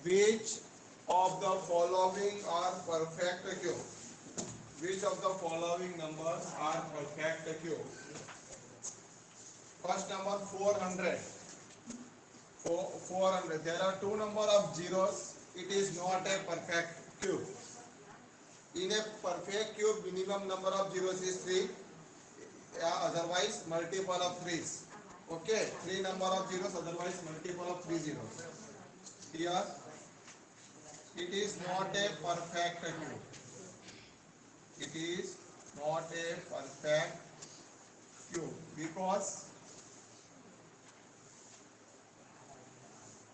Which of the following are perfect cube? Which of the following numbers are perfect cube? First number 400. 400. There are two number of zeros. It is not a perfect cube. In a perfect cube, minimum number of zeros is 3. Otherwise, multiple of 3's. Okay, 3 number of zeros. Otherwise, multiple of 3 zeros. Here, it is not a perfect cube. It is not a perfect cube because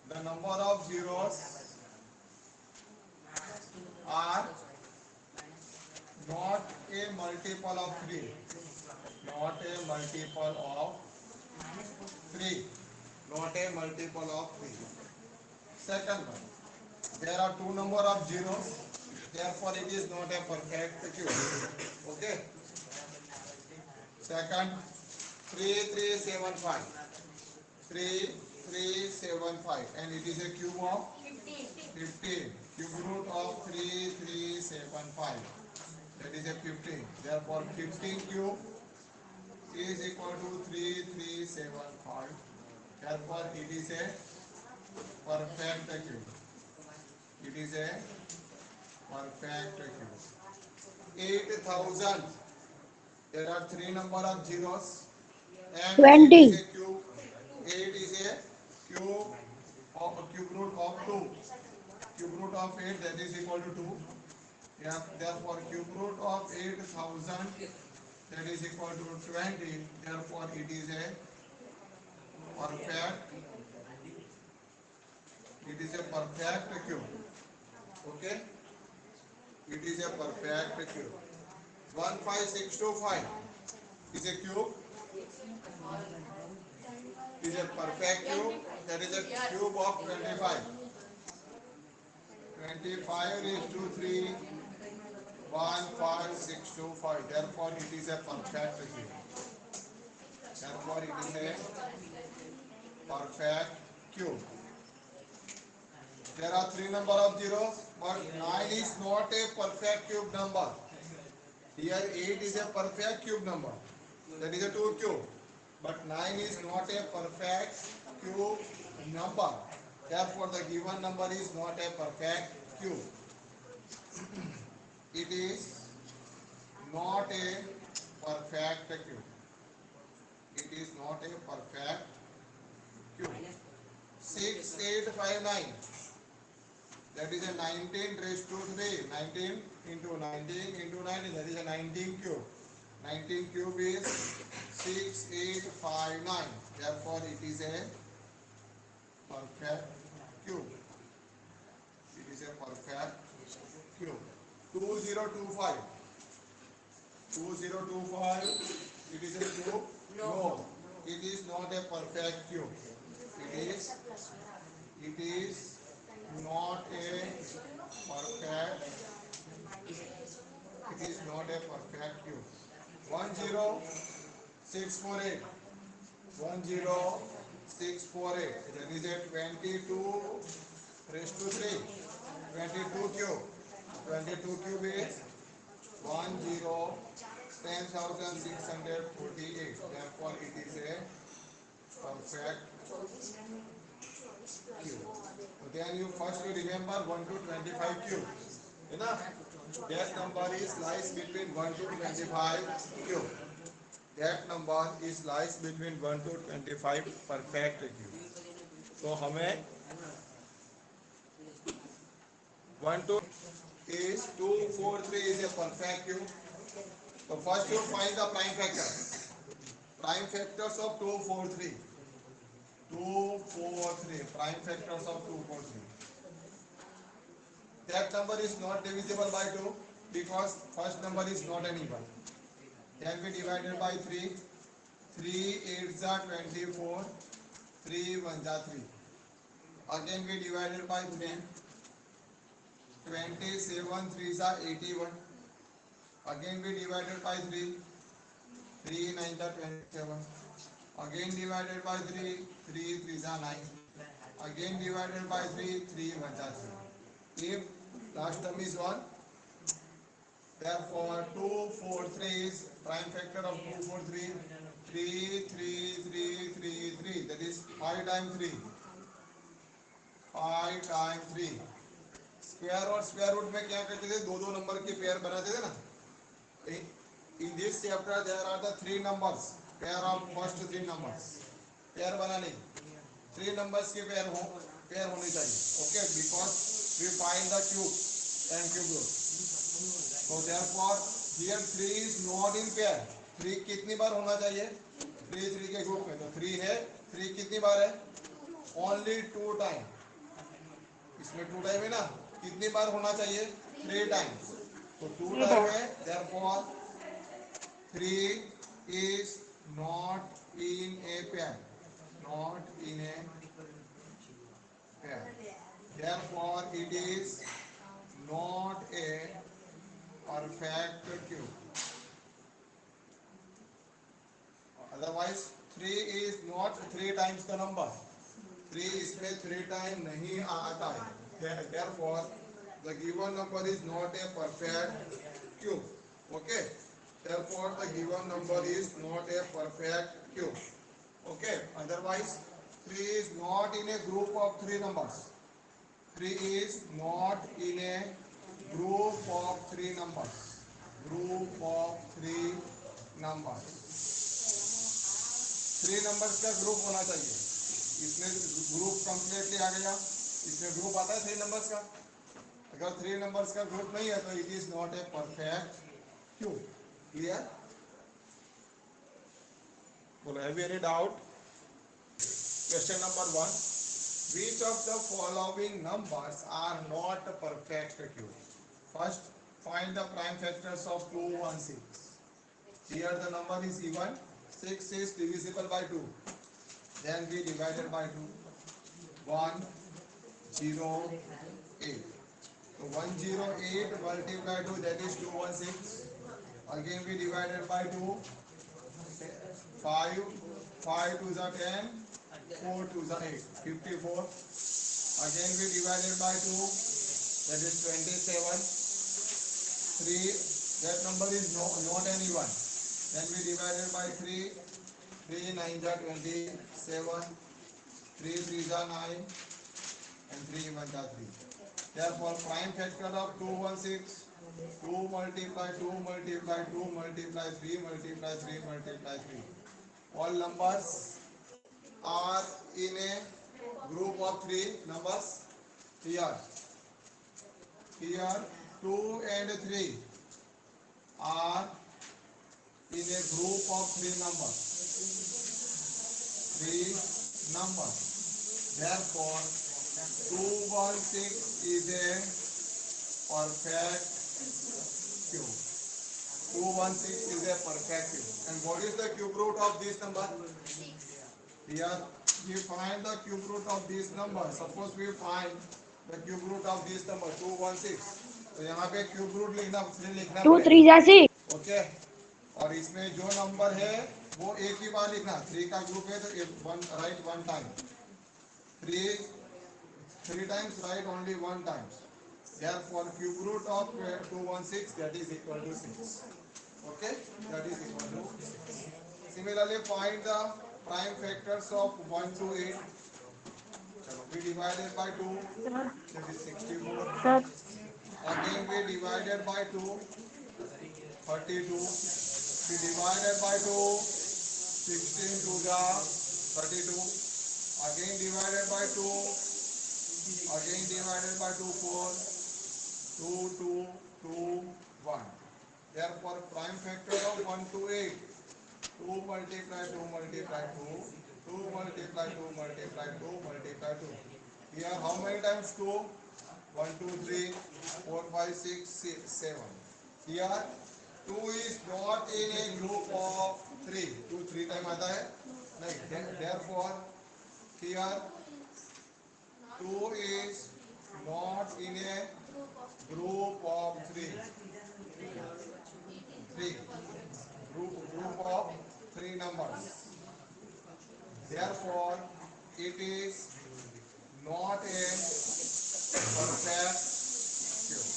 the number of zeros are not a multiple of 3. Not a multiple of 3. Not a multiple of 3. Second one, there are two number of zeros, therefore it is not a perfect cube. Okay. Second, 3375. 3375, and it is a cube of 15. Cube root of 3375. That is a 15. Therefore, 15 cube is equal to 3375. Therefore, it is a perfect cube. It is a perfect cube. 8000. There are three number of zeros, and 8 is 20. a cube. 8 is a cube of a cube root of 2. Cube root of 8, that is equal to 2. Yeah, therefore, cube root of 8000, that is equal to 20. Therefore, it is a perfect. It is a perfect cube. Okay. It is a perfect cube. 15625 is a cube. Is a perfect cube. That is a cube of 25. 25 is 2 3 15625. Therefore, it is a perfect cube. Therefore, it is a perfect cube. There are three number of zeros, but 9 is not a perfect cube number. Here 8 is a perfect cube number. That is a 2 cube. But 9 is not a perfect cube number. Therefore, the given number is not a perfect cube. It is not a perfect cube. It is not a perfect cube. 6859. That is a 19 raised to 3. 19 into 19 into 19. That is a 19 cube. 19 cube is 6859. Therefore, it is a perfect cube. It is a perfect cube. 2025. 2025. It is a cube? No. It is not a perfect cube. It is not a perfect. It is not a perfect cube. 10648. 10648. That is a 22 raised to 3. 22 cube. 22 cube is 10,648. Therefore, it is a perfect cube. Then you first remember 1 to 25 cube. Enough. That number is lies between 1 to 25 cube. That number is lies between 1 to 25 perfect cube. So हमें 1 to is 243 is a perfect cube. So first you find the prime factors. Prime factors of 243. 243. Prime factors of 243. That number is not divisible by 2 because first number is not an even. Can be divided by 3. 3 8s are 24. 3 1s are 3. Again we divided by 3. 27 3s are 81. Again we divided by 3. 3 9s are 27. Again divided by 3. 3 3s are 9. Again divided by 3, 3 1 3. If last term is 1, therefore 2 4 3 is prime factor of 2 4 3. 3 3 3 3 3. That is 5 times 3. 5 times 3. Square और square root में क्या करते थे, दो दो number के pair बनाते थे ना. In this chapter there are the three numbers, pair of first three numbers. Pair बनाने, थ्री नंबर्स के पेयर होने चाहिए. Okay, because we find the cube and cube root. So therefore here 3 is not in pair. 3 कितनी बार होना चाहिए, 3 के group में, तो 3 है. 3 कितनी बार है, ओनली 2 टाइम. इसमें 2 टाइम है ना, कितनी बार होना चाहिए, 3 टाइम्स. तो 2 टाइम है, therefore 3 is not in a pair. Not in a pair. Therefore it is not a perfect cube. Otherwise 3 is not 3 times the number. 3 इसमें 3 टाइम नहीं आता है. Therefore the given number is not a perfect cube. Okay, therefore the given number is not a perfect cube. Okay, otherwise 3 is not in a group of 3 numbers. 3 is not in a group of 3 numbers. Group of 3 numbers. 3 numbers का group होना चाहिए. इसमें group completely आ गया. इसमें group आता है 3 numbers का. अगर 3 नंबर्स का ग्रुप नहीं है तो it is not a perfect cube. Clear? बोलो, have you any doubt? Question number 1, which of the following numbers are not perfect cube? First, find the prime factors of 2 1 6. Here the number is even. 6 is divisible by 2. Then we divided by 2. 1 0 8. So 108 multiply 2, that is 216. Again we divided by 2. 5 5 2 is 10. 4 2 is 8. 54. Again we divided by 2. That is 27. 3. That number is not an even. Then we divided by 3. 3 9 is 27. 3 3 is 9. And 3 1 is 3. Therefore prime factor of 216. 2 multiply 2 multiply 2 multiply 3 multiply 3 multiply 3. All numbers are in a group of 3 numbers. Here 2 and 3 are in a group of 3 numbers. 3 numbers. Therefore 216 is a perfect cube. 216 is a perfect cube. And what is the cube root of this number? Here we find the cube root of this number. Suppose we find the cube root of this number 216. तो यहाँ पे cube root लिखना 2 3 6. Okay. और इसमें जो number है वो एक ही बार लिखना. 3 का ग्रुप है तो right 1 time. 3 times write only 1 times. Therefore cube root of 216, that is equal to 6. Okay, that is equal to 6. Similarly find the prime factors of 1 to 8. Chalo, we divided by 2, that is 64. Again we divided by 2, 32. We divided by 2, 16 to the 32. Again divided by 2. Again divided by 2 4. 2 2 2 1. Therefore prime factor of 1 to 8. 2 multiply 2 multiply 2. 2 multiply 2 multiply 2 multiply 2. Here how many times 2? 1 2 3 4 5 6 7. Here 2 is not in a group of 3. 2 3 time आता है नहीं. Therefore here 2 is not in a group of 3. 3 group of 3 numbers. Therefore it is not a perfect cube.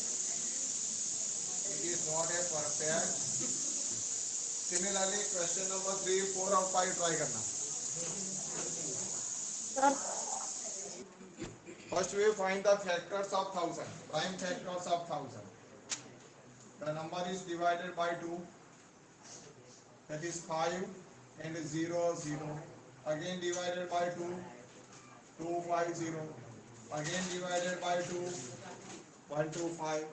It is not a perfect. Similarly, question number 3, 4 और 5 try करना. First we find the factors of 1000. Prime factors of 1000. The number is divided by 2. That is 5 and 0 0. Again divided by 2. 2 5 0. Again divided by 2. 1 2 5.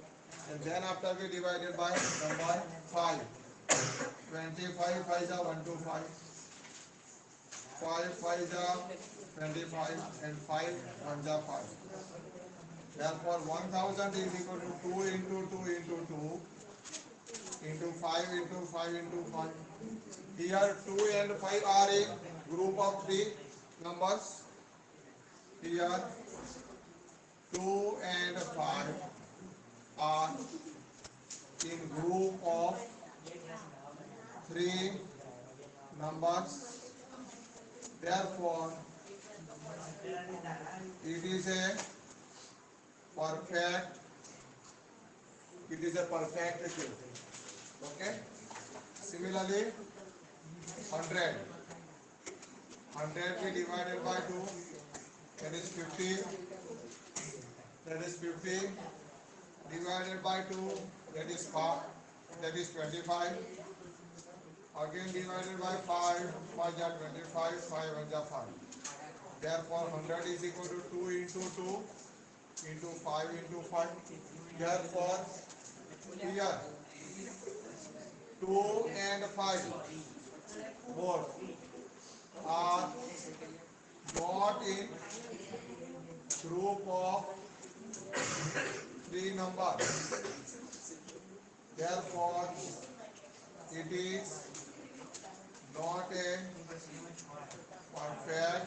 And then after we divided by number 5. 25 5 is 1 2 5. 5 5 is 25 and 5 1 is 5. Therefore 1000 is equal to 2 into 2 into 2 into 5 into 5 into 5. Here 2 and 5 are a group of 3 numbers. Here 2 and 5 are in group of 3 numbers. Therefore it is a perfect cube. Okay. Similarly 100 we divided by 2, that is 50. That is 50 divided by 2, that is 5, that is 25. Again divided by 5, 5 is 25, 5 is 5. Therefore 100 is equal to 2 into 2 into 5 into 5. Therefore here 2 and 5 both are not in group of 3 numbers. Therefore it is not a perfect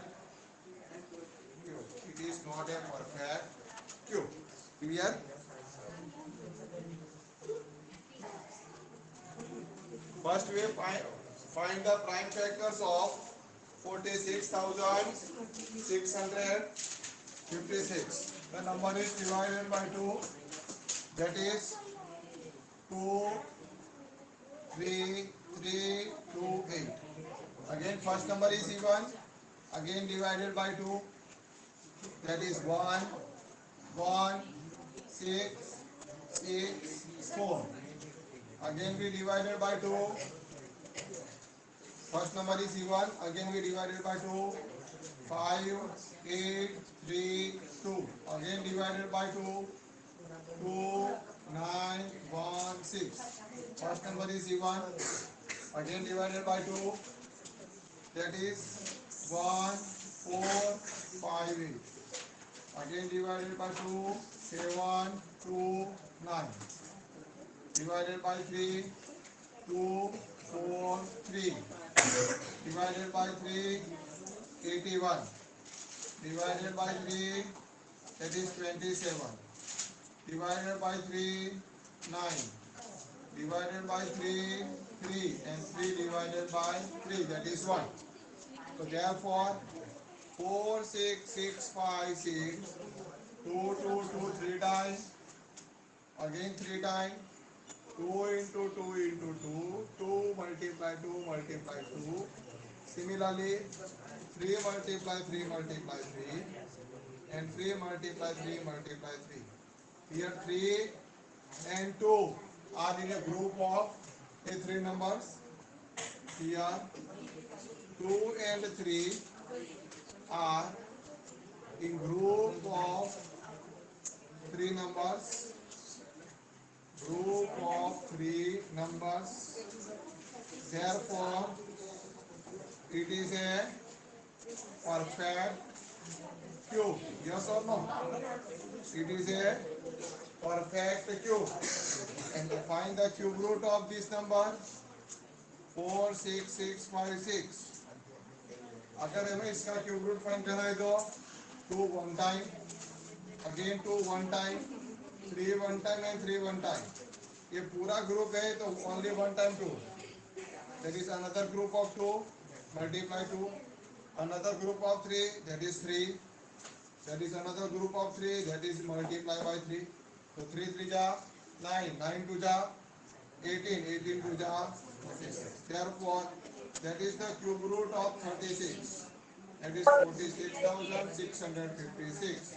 cube. It is not a perfect cube. Clear? First we find the prime factors of 46,656. The number is divided by 2. That is 2 3 3 2 8. Again first number is even. Again divided by 2. That is 1 1 6 6 4. Again we divided by 2. First number is even. Again we divided by 2. 5 8 3 2. Again divided by 2. 2 9 1 6. First number is even. Again divided by 2. That is 1 4 5 8. Again divided by 2. 7 2 9. Divided by 3. 2 4 3. Divided by 3. 81. Divided by 3. That is 27. Divided by 3. 9. Divided by 3. 3. And 3 divided by 3. That is 1. So therefore 4 6 6 5 6. 2 2 2 3 times. Again 3 times. 2 into 2 into 2. 2 multiply 2 multiply 2. Similarly 3 multiply 3 multiply 3. And 3 multiply 3 multiply 3. Here 3 and 2 are in a group of 3 numbers. Here 2 and 3 are in group of 3 numbers. Group of 3 numbers. Therefore it is a perfect cube. Yes or no? It is a perfect cube. And to find the cube root of this number 4 6 6 5 6. अगर हमें इसका cube root find करना है तो 2 1 time, again 2 1 time, 3 1 time and 3 1 time. ये पूरा group है तो only 1 time 2. That is another group of 2 multiply 2. Another group of 3, that is 3. That is another group of 3, that is multiply by 3. So 3 3 ja 9, 9 2 ja 18, 18 2 ja 36. Therefore, that is the cube root of 36. That is 46,656.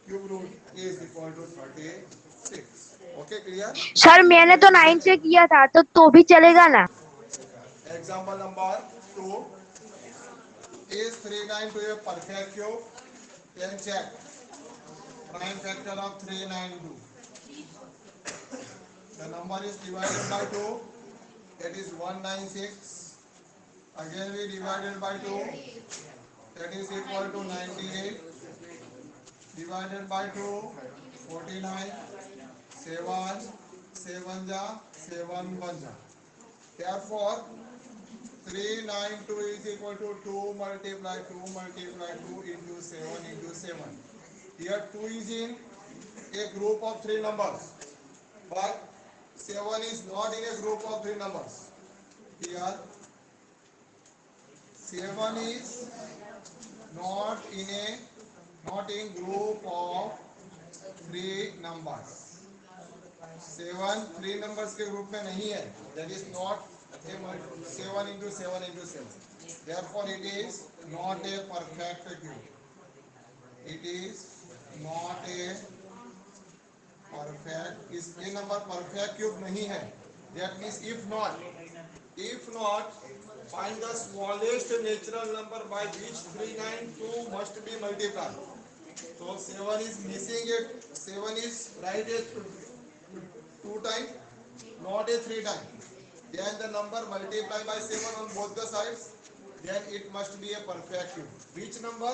Cube root is equal to 36. Okay, clear? Sir मैंने तो 9 से किया था तो भी चलेगा ना? Example number 2. Is 392 a perfect cube? Then check. Prime factor of 392. The number is divided by 2. That is 196. Again we divided by 2. That is equal to 98. Divided by 2. 49. 7. 7 ja. 7 1 ja. Therefore, 392 is equal to 2 multiply 2 multiply 2 into 7 into 7. Here 2 is in a group of 3 numbers, but 7 is not in a group of 3 numbers. Here 7 is not in group of 3 numbers. 7 3 numbers के group में नहीं है. That is not a 7 into 7 into 7. Therefore, it is not a perfect cube. It is not a perfect. इस ये number perfect cube नहीं है. That means if not, find the smallest natural number by which 392 must be multiplied. So 7 is missing it. 7 is right at 2 times, not a 3 times. Then the number multiplied by 7 on both the sides. Then it must be a perfect cube. Which number?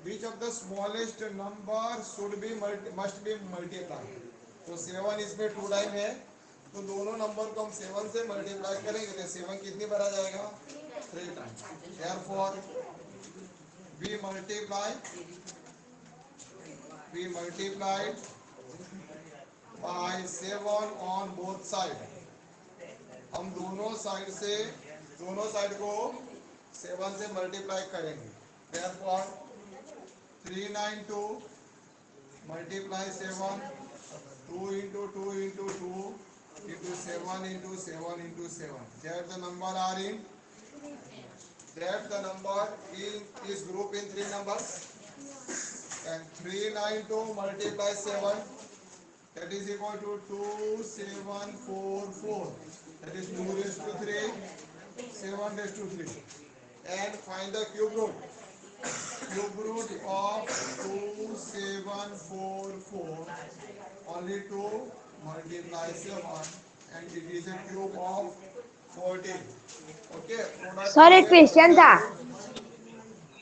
Which of the smallest number must be multiplied? तो 7 इसमें 2 time है, तो दोनों number को हम 7 से multiply करेंगे तो 7 कितनी बार आ जाएगा? 3 time. Therefore, we multiplied by 7 on both sides. हम दोनों साइड को 7 से मल्टीप्लाई करेंगे. Therefore, 392 multiply 7, 2 into 2 into 2 into 7 into 7 into 7. That the number is group in 3 numbers. And 392 multiply 7, that is equal to 2744. That is 2 raised to 3, 7 raised to 3. And find the cube root. Cube root of 2744. Only 2 multiply 7, and it is a cube of 14. Okay. Sir एक question था.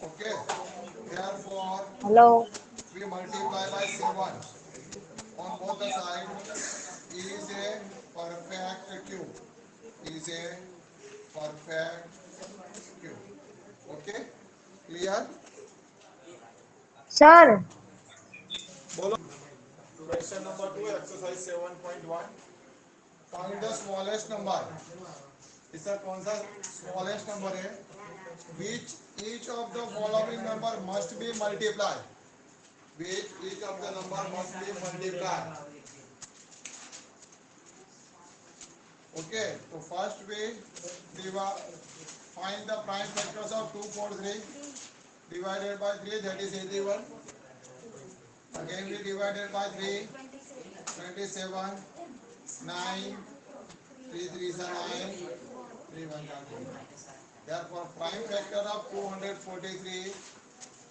Okay. Therefore, hello. we multiply by 7 on both the sides. Is a perfect cube. Is a perfect cube. Okay. Clear? Sir बोलो. Question number 2, exercise 7.1. Find the smallest number. इसका कौन सा smallest number है? Which each of the following number must be multiplied. Which each of the number must be multiplied. Okay. So first we find the prime factors of 243 divided by 3, that is 81. Again we divided by 3, 27, 9, 3 3 is 9, 3 1 is 3. Therefore, prime factor of 243,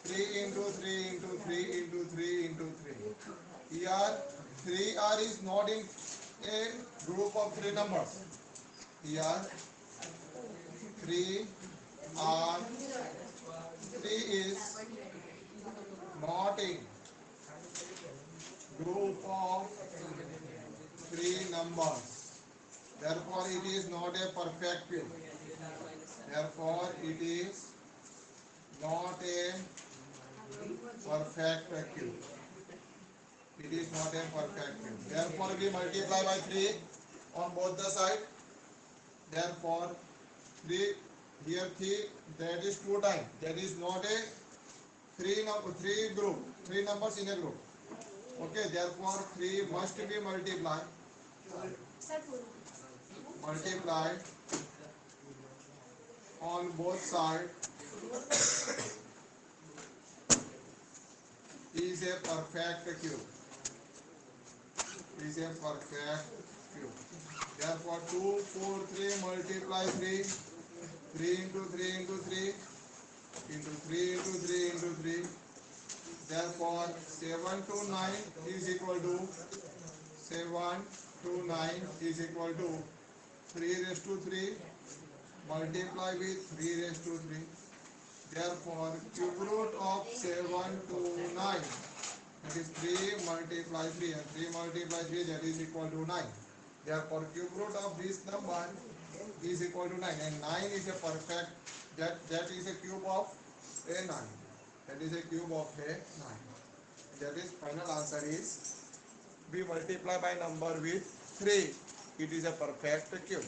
3 into 3 into 3 into 3 into 3. Here 3R is not in a group of 3 numbers. Here 3R 3 is not in group of 3 numbers. Therefore, it is not a perfect cube. Therefore, it is not a perfect cube. It is not a perfect cube. Therefore, we multiply by 3 on both the sides. Therefore, 3 here 3, that is 2 times. That is not a three group, three numbers in a group. Okay, therefore 3 must be multiplied on both sides is a perfect cube. Is a perfect cube. Therefore 2, 4, 3 multiply 3, 3 into 3 into 3 into 3 into 3 into 3. Therefore 7 to 9 is equal to 7 to 9 is equal to 3 raised to 3 multiply with 3 raised to 3. Therefore cube root of 7 to 9, that is 3 multiply 3, and 3 multiply 3, that is equal to 9. Therefore cube root of this number is equal to 9, and 9 is a perfect, that is a cube of a 9. That is a cube of a 9. That is final answer is we multiply by number with 3. It is a perfect cube.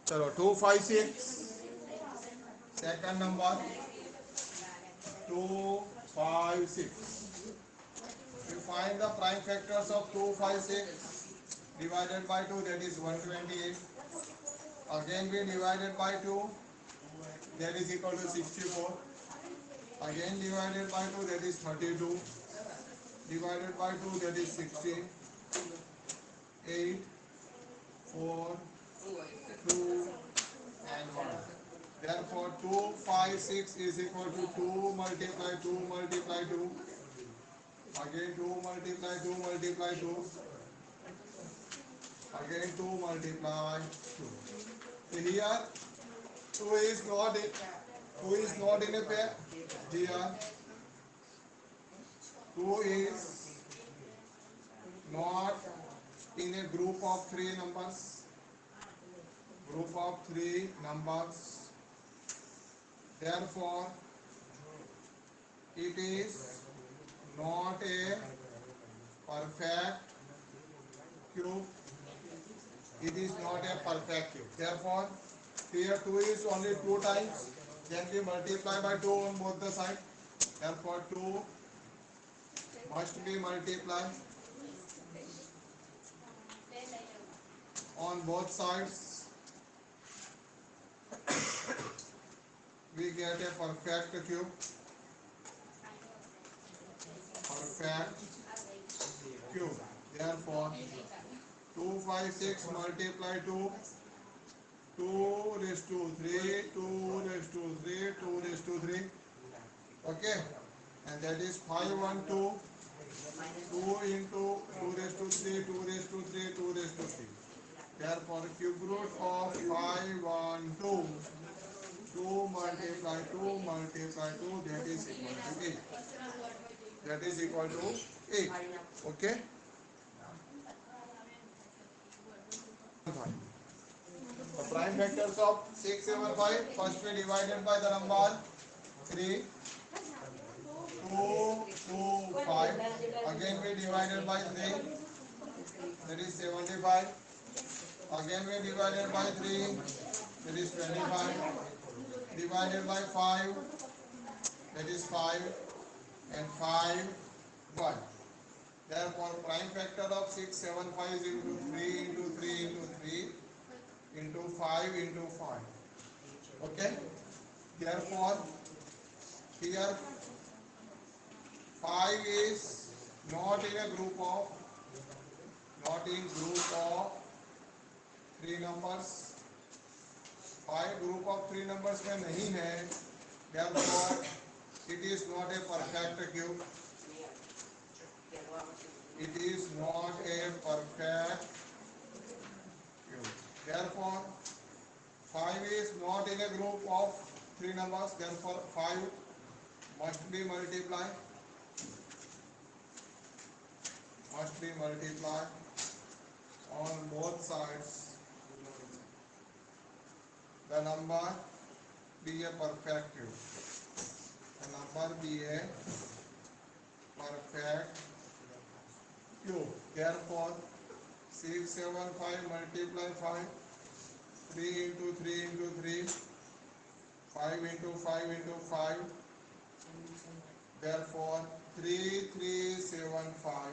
Chalo 2, 5, 6. Second number 2, 5, 6. We find the prime factors of 2, 5, 6 divided by 2, that is 128. Again we divided by 2, that is equal to 64. Again divided by 2, that is 32. Divided by 2, that is 16. 8, 4, 2 and 1. Therefore 2, 5, 6 is equal to 2 multiply 2 multiply 2. Again 2 multiply 2 multiply 2. Again 2 multiply 2. So here 2 is not in a pair. Here 2 is not in a group of 3 numbers. Group of 3 numbers. Therefore it is not a perfect cube. It is not a perfect cube. Therefore here 2 is only 2 times. Then we multiply by 2 on both the sides. Therefore 2 must be multiplied on both sides. We get a perfect cube. Perfect cube. Therefore 2, 5, 6 multiply 2. 2 raised to 3, 2 raised to 3, 2 raised to 3. Okay. And that is 5, 1, 2. 2 into 2 raised to 3, 2 raised to 3, 2 raised to 3. Therefore cube root of 5, 1, 2. 2 multiply 2 multiply 2, that is equal to 8. That is equal to 8. Okay. The prime factors of 6, 7, 5. First we divided by the number 3. 2, 2, 5. Again we divided by 3. That is 75. Again we divided by 3. That is 25. Divided by 5. That is 5. And 5, 1. Therefore prime factor of 6, 7, 5 is into 3 into 3 into 3 into 5 into 5. Okay. Therefore here 5 is not in a group of 3 numbers. 5 group of 3 numbers में नहीं है. Therefore it is not a perfect cube. It is not a perfect cube. Therefore 5 is not in a group of 3 numbers. Therefore 5 must be multiplied. Must be multiplied on both sides. The number be a perfect cube. The number be a perfect cube. Therefore 6, 7, 5 multiply 5. 3 into 3 into 3. 5 into 5 into 5. Therefore, 3375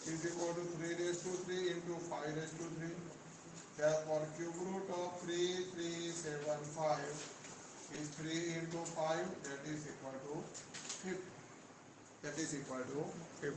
is equal to 3 raised to 3 into 5 raised to 3. Therefore, cube root of 3375 is 3 into 5, that is equal to 50. That is equal to 50.